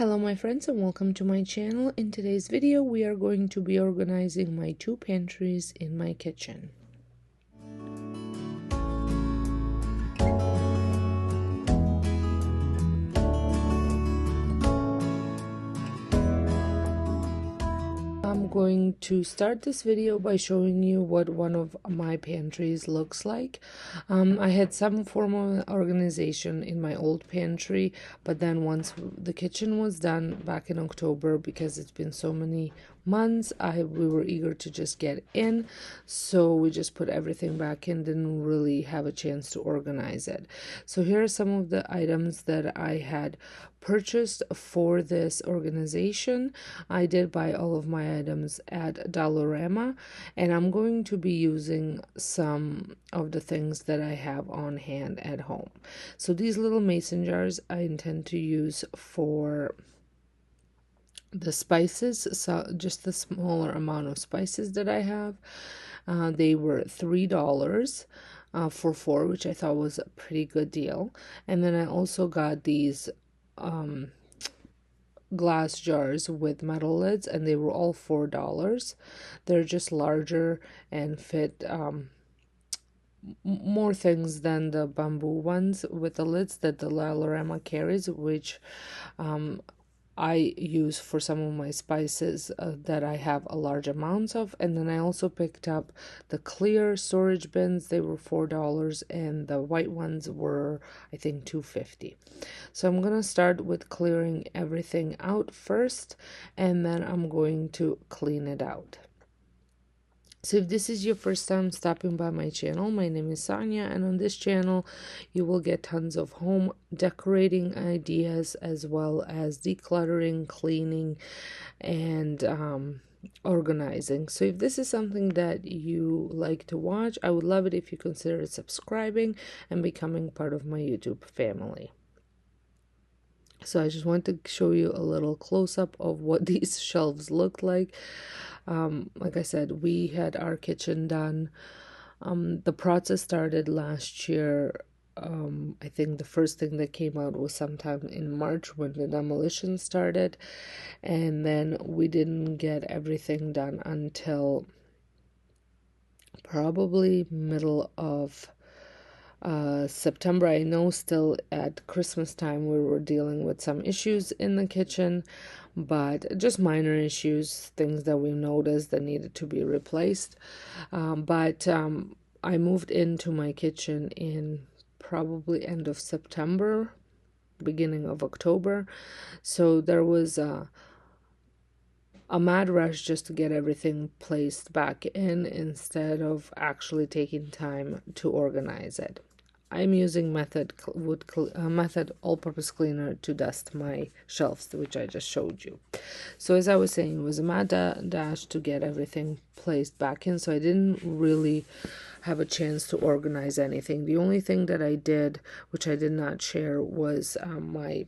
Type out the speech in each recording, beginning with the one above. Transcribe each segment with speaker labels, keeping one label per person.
Speaker 1: Hello my friends and welcome to my channel. In today's video we are going to be organizing my two pantries in my kitchen. I'm going to start this video by showing you what one of my pantries looks like. I had some form of organization in my old pantry, but then once the kitchen was done back in October, because it's been so many months, we were eager to just get in, so we just put everything back in, didn't really have a chance to organize it. So here are some of the items that I had purchased for this organization. I did buy all of my items at Dollarama, and I'm going to be using some of the things that I have on hand at home. So these little mason jars I intend to use for the spices, so just the smaller amount of spices that I have. They were $3 for 4, which I thought was a pretty good deal. And then I also got these glass jars with metal lids, and they were all $4. They're just larger and fit more things than the bamboo ones with the lids that the Dollarama carries, which I use for some of my spices that I have a large amounts of. And then I also picked up the clear storage bins. They were $4, and the white ones were, I think, $2.50. So I'm going to start with clearing everything out first, and then I'm going to clean it out. So if this is your first time stopping by my channel, my name is Sonja, and on this channel you will get tons of home decorating ideas, as well as decluttering, cleaning, and organizing. So if this is something that you like to watch, I would love it if you consider subscribing and becoming part of my YouTube family. So I just want to show you a little close-up of what these shelves look like. Like I said, we had our kitchen done. The process started last year. I think the first thing that came out was sometime in March when the demolition started. And then we didn't get everything done until probably middle of September. I know still at Christmas time we were dealing with some issues in the kitchen, but just minor issues, things that we noticed that needed to be replaced. But I moved into my kitchen in probably end of September, beginning of October. So there was a mad rush just to get everything placed back in instead of actually taking time to organize it. I'm using method all-purpose cleaner to dust my shelves, which I just showed you. So as I was saying, it was a mad dash to get everything placed back in, so I didn't really have a chance to organize anything. The only thing that I did, which I did not share, was I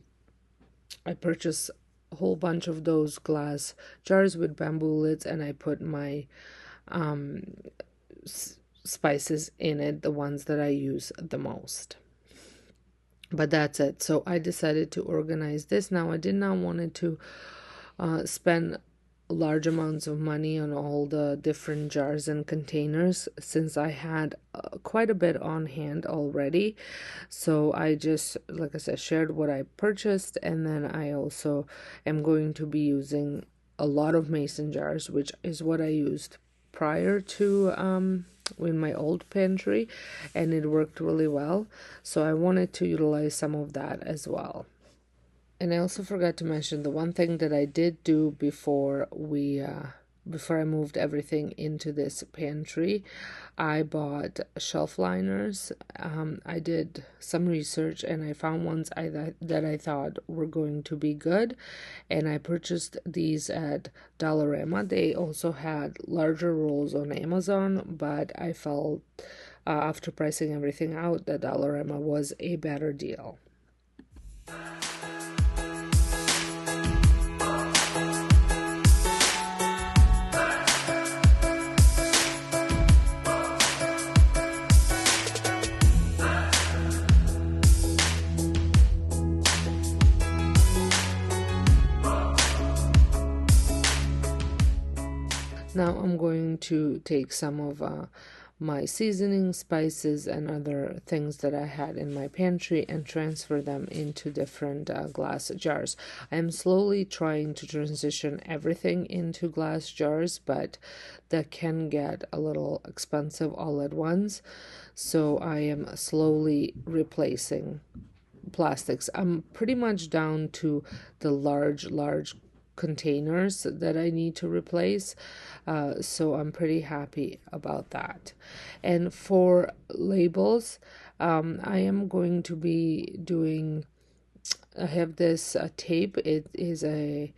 Speaker 1: purchased a whole bunch of those glass jars with bamboo lids, and I put my spices in it, the ones that I use the most. But that's it. So I decided to organize this. Now I did not want to spend large amounts of money on all the different jars and containers, since I had quite a bit on hand already. So I just, like I said, shared what I purchased, and then I also am going to be using a lot of mason jars, which is what I used prior to in my old pantry, and it worked really well. So I wanted to utilize some of that as well. And I also forgot to mention the one thing that I did do before I moved everything into this pantry. I bought shelf liners. I did some research, and I found ones that I thought were going to be good, and I purchased these at Dollarama. They also had larger rolls on Amazon, but I felt after pricing everything out that Dollarama was a better deal. Now I'm going to take some of my seasoning, spices, and other things that I had in my pantry and transfer them into different glass jars. I'm slowly trying to transition everything into glass jars, but that can get a little expensive all at once. So I am slowly replacing plastics. I'm pretty much down to the large containers that I need to replace. So I'm pretty happy about that. And for labels, I am going to be doing, I have this tape. It is a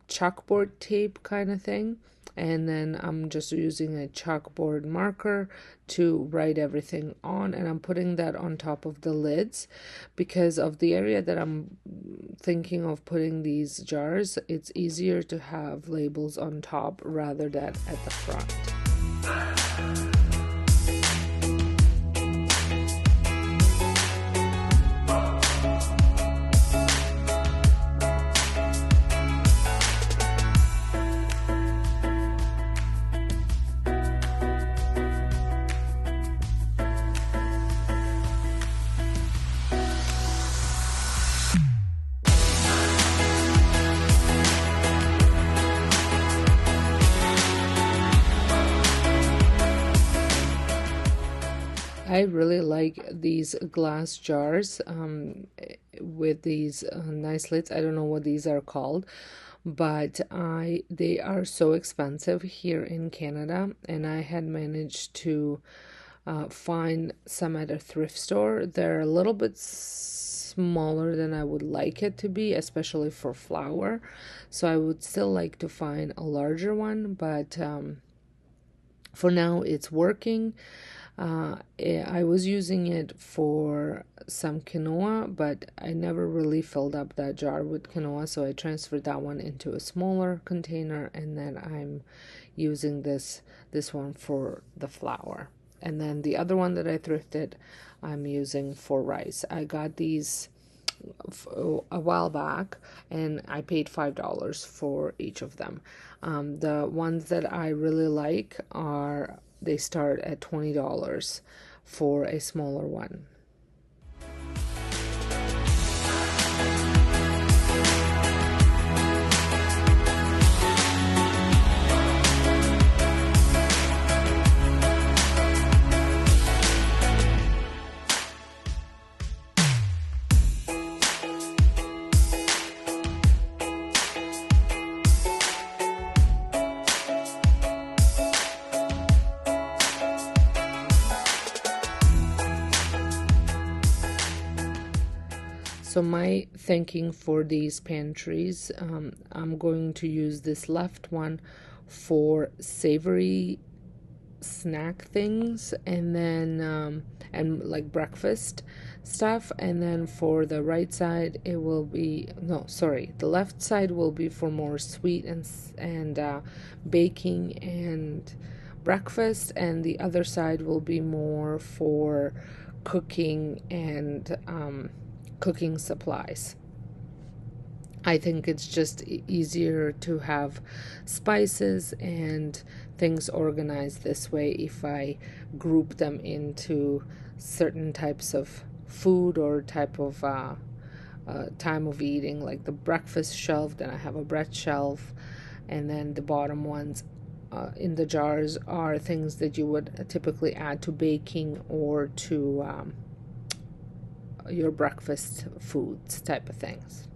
Speaker 1: chalkboard tape kind of thing. And then I'm just using a chalkboard marker to write everything on, and I'm putting that on top of the lids because of the area that I'm thinking of putting these jars. It's easier to have labels on top rather than at the front. I really like these glass jars with these nice lids. I don't know what these are called, but they are so expensive here in Canada, and I had managed to find some at a thrift store. They're a little bit smaller than I would like it to be, especially for flour. So I would still like to find a larger one, but for now it's working. I was using it for some quinoa, but I never really filled up that jar with quinoa, so I transferred that one into a smaller container, and then I'm using this one for the flour. And then the other one that I thrifted, I'm using for rice. I got these a while back, and I paid $5 for each of them. The ones that I really like they start at $20 for a smaller one. So my thinking for these pantries, I'm going to use this left one for savory snack things, and then and like breakfast stuff, and then for the right side it will be, no, sorry, the left side will be for more sweet and baking and breakfast, and the other side will be more for cooking and cooking supplies. I think it's just easier to have spices and things organized this way if I group them into certain types of food or type of time of eating, like the breakfast shelf, then I have a bread shelf, and then the bottom ones in the jars are things that you would typically add to baking or to your breakfast foods type of things.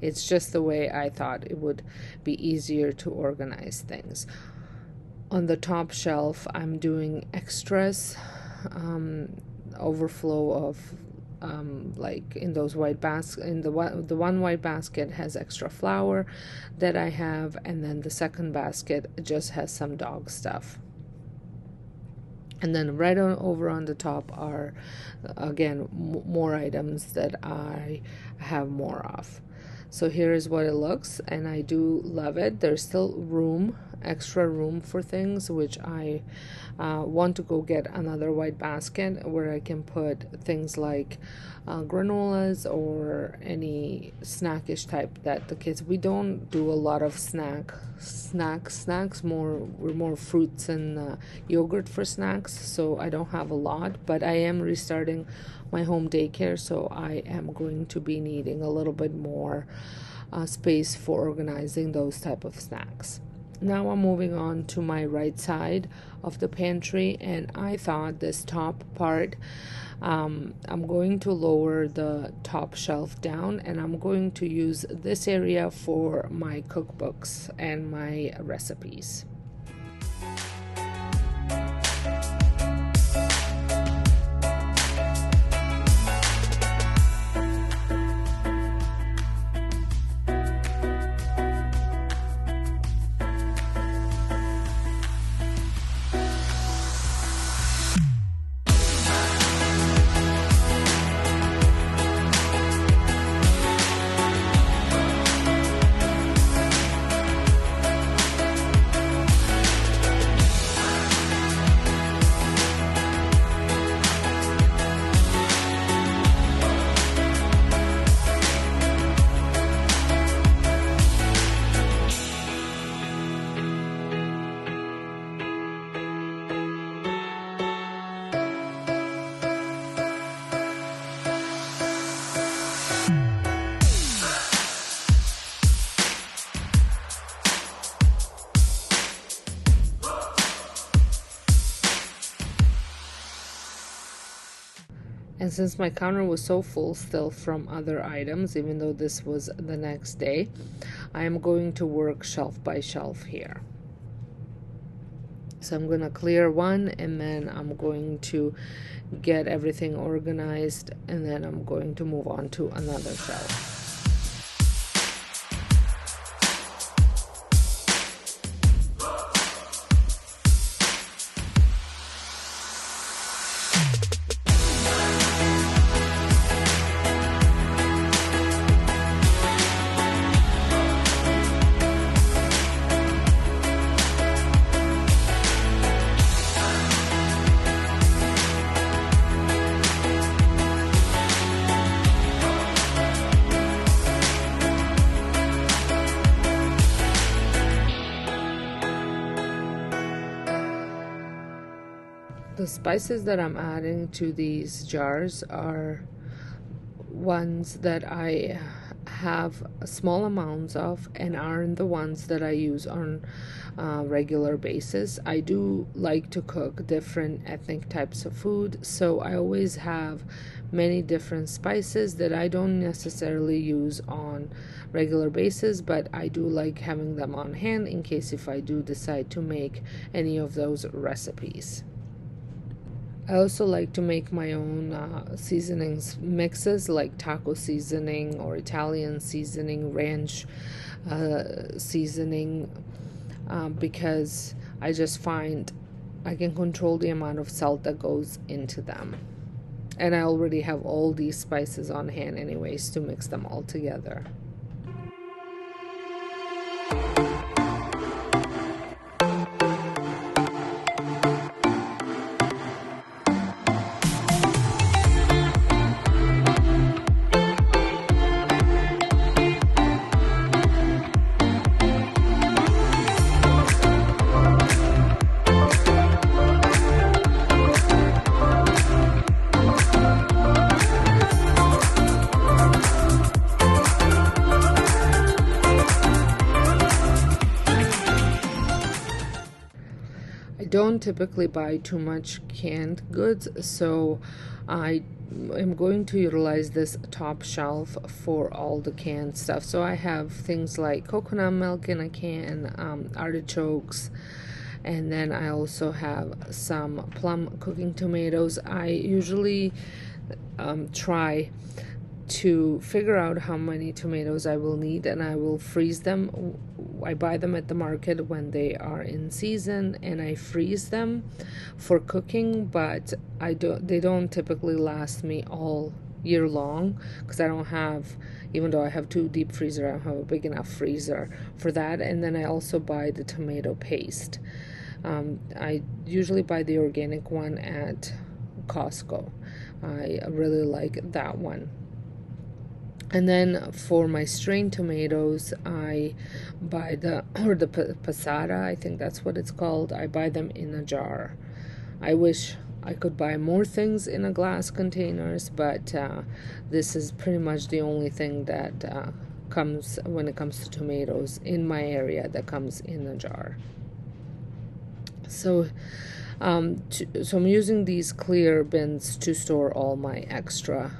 Speaker 1: It's just the way I thought it would be easier to organize things. On the top shelf, I'm doing extras, overflow of like in those white baskets. In the one white basket has extra flour that I have, and then the second basket just has some dog stuff. And then right over on the top are, again, more items that I have more of. So here is what it looks, and I do love it. There's still extra room for things, which I want to go get another white basket where I can put things like granolas or any snackish type that the kids, we don't do a lot of snacks, we're more fruits and yogurt for snacks, so I don't have a lot, but I am restarting my home daycare, so I am going to be needing a little bit more space for organizing those type of snacks. Now I'm moving on to my right side of the pantry, and I thought this top part, I'm going to lower the top shelf down, and I'm going to use this area for my cookbooks and my recipes. And since my counter was so full still from other items, even though this was the next day, I am going to work shelf by shelf here. So I'm going to clear one, and then I'm going to get everything organized, and then I'm going to move on to another shelf. The spices that I'm adding to these jars are ones that I have small amounts of and aren't the ones that I use on a regular basis. I do like to cook different ethnic types of food, so I always have many different spices that I don't necessarily use on regular basis, but I do like having them on hand in case if I do decide to make any of those recipes. I also like to make my own seasonings mixes, like taco seasoning or Italian seasoning, ranch seasoning, because I just find I can control the amount of salt that goes into them. And I already have all these spices on hand anyways to mix them all together. Don't typically buy too much canned goods, so I am going to utilize this top shelf for all the canned stuff. So I have things like coconut milk in a can, artichokes, and then I also have some plum cooking tomatoes. I usually try to figure out how many tomatoes I will need, and I will freeze them. I buy them at the market when they are in season, and I freeze them for cooking, but they don't typically last me all year long, because I don't have, even though I have 2 deep freezer, I don't have a big enough freezer for that. And then I also buy the tomato paste. I usually buy the organic one at Costco. I really like that one. And then for my strained tomatoes, I buy the passata, I think that's what it's called. I buy them in a jar. I wish I could buy more things in a glass containers, but this is pretty much the only thing that comes, when it comes to tomatoes in my area, that comes in a jar. So I'm using these clear bins to store all my extra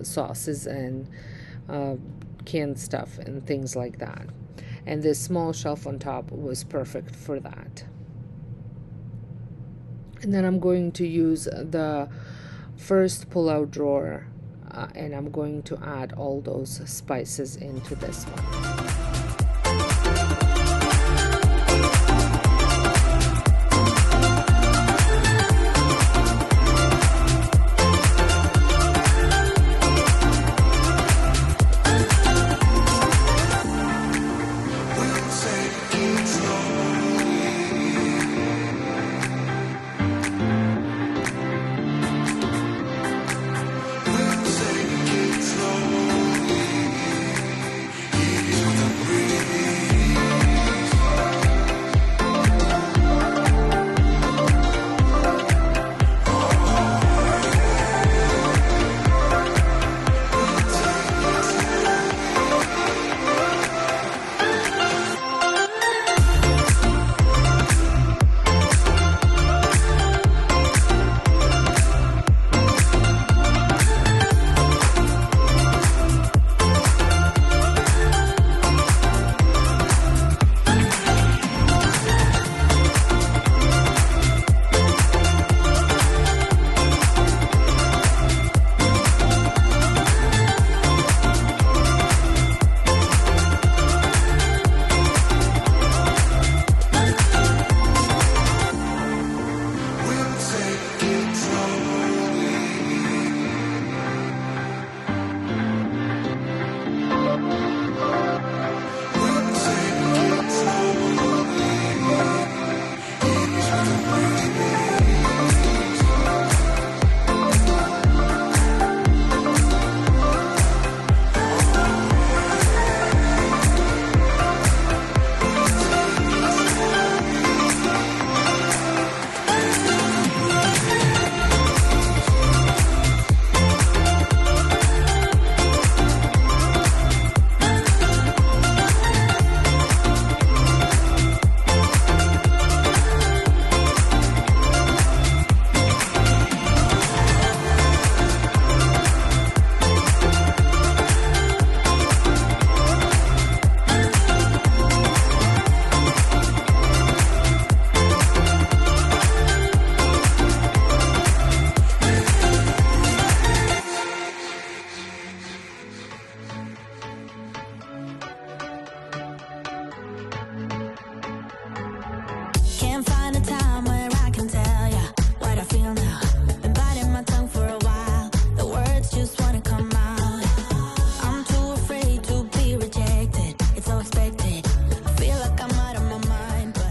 Speaker 1: sauces and canned stuff and things like that. And this small shelf on top was perfect for that. And then I'm going to use the first pull-out drawer and I'm going to add all those spices into this one.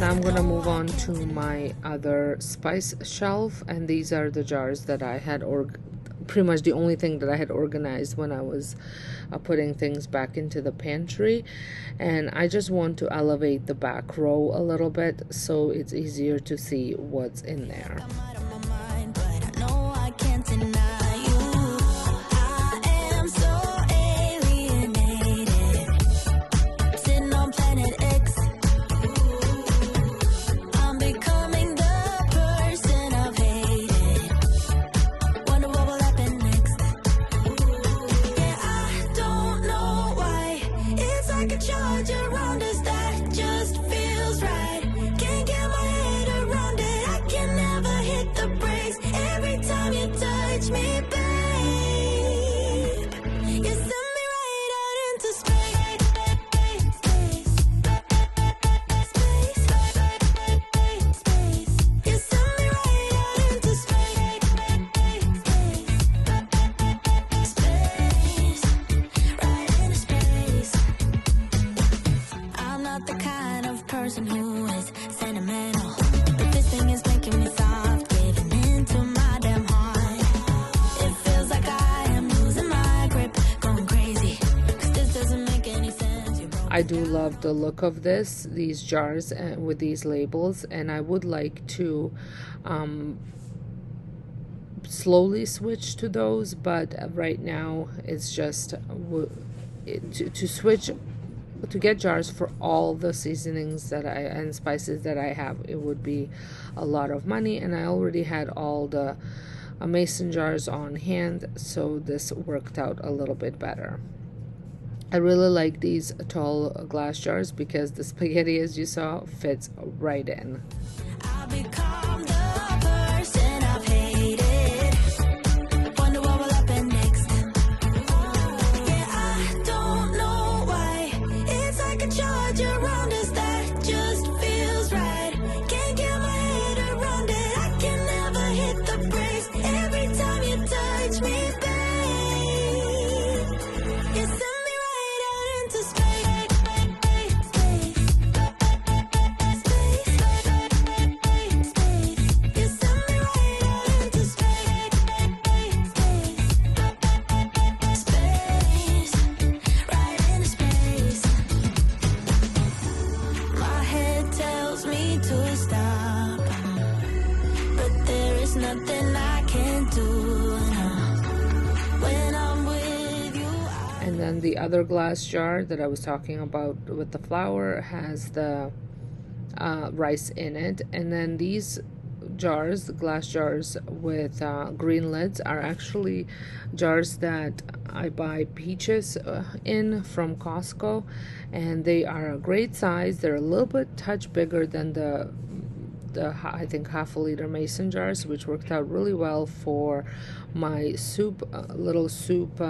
Speaker 2: Now I'm gonna move on to my other spice shelf, and these are the jars that I had pretty much the only thing that I had organized when I was putting things back into the pantry. And I just want to elevate the back row a little bit so it's easier to see what's in there.
Speaker 3: Me
Speaker 1: I do love the look of these jars with these labels, and I would like to slowly switch to those, but right now it's just to switch to get jars for all the seasonings that and spices that I have. It would be a lot of money, and I already had all the mason jars on hand, so this worked out a little bit better. I really like these tall glass jars because the spaghetti, as you saw, fits right in.
Speaker 2: I'll become the person I've hated. Wonder what will happen next. Yeah, I don't know why. It's like a charge around us that just feels right. Can't get my head around it. I can never hit the brakes. Every time you touch me, babe, you send me right out into space. You send me right out into space. Right into space. My head tells me to stop, but there is nothing I can do now. When I'm with you,
Speaker 1: And then the other glass jar that I was talking about with the flour has the rice in it. And then these jars, the glass jars with green lids, are actually jars that I buy peaches in from Costco, and they are a great size. They're a little bit touch bigger than the I think half a liter mason jars, which worked out really well for my soup, little soup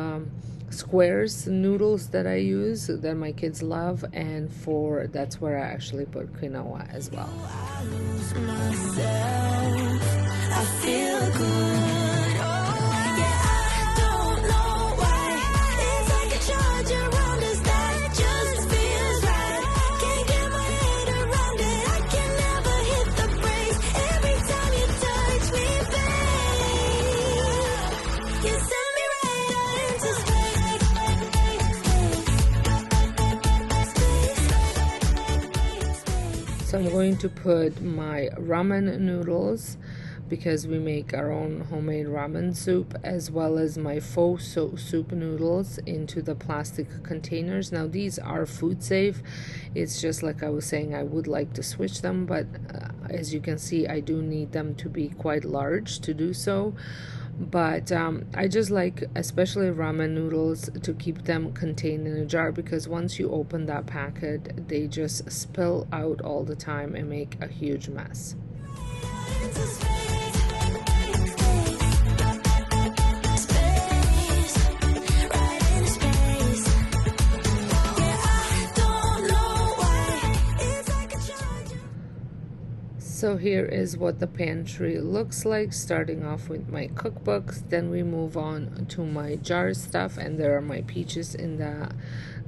Speaker 1: squares noodles that I use that my kids love, and for that's where I actually put quinoa as well.
Speaker 2: I lose myself. I feel good. Oh, yeah, I don't know why. It's like a charge around us that just feels right. Can't get my head around it. I can never hit the brakes. Every time you touch me, babe, you send me right out into space.
Speaker 1: So I'm going to put my ramen noodles, because we make our own homemade ramen soup, as well as my faux soup noodles, into the plastic containers. Now these are food safe. It's just like I was saying, I would like to switch them, but as you can see, I do need them to be quite large to do so. But I just like, especially ramen noodles, to keep them contained in a jar, because once you open that packet, they just spill out all the time and make a huge mess. So here is what the pantry looks like, starting off with my cookbooks. Then we move on to my jar stuff, and there are my peaches in the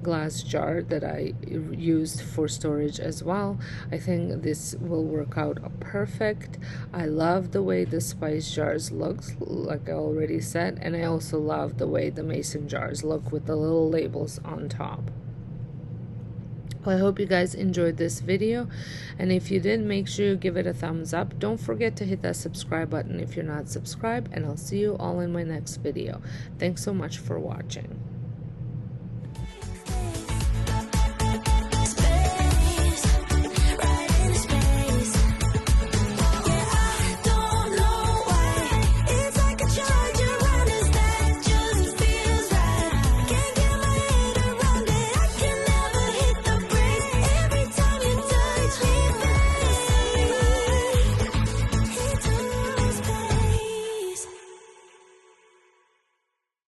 Speaker 1: glass jar that I used for storage as well. I think this will work out perfect. I love the way the spice jars look, like I already said, and I also love the way the mason jars look with the little labels on top. I hope you guys enjoyed this video, and if you did, make sure you give it a thumbs up. Don't forget to hit that subscribe button if you're not subscribed, and I'll see you all in my next video. Thanks so much for watching.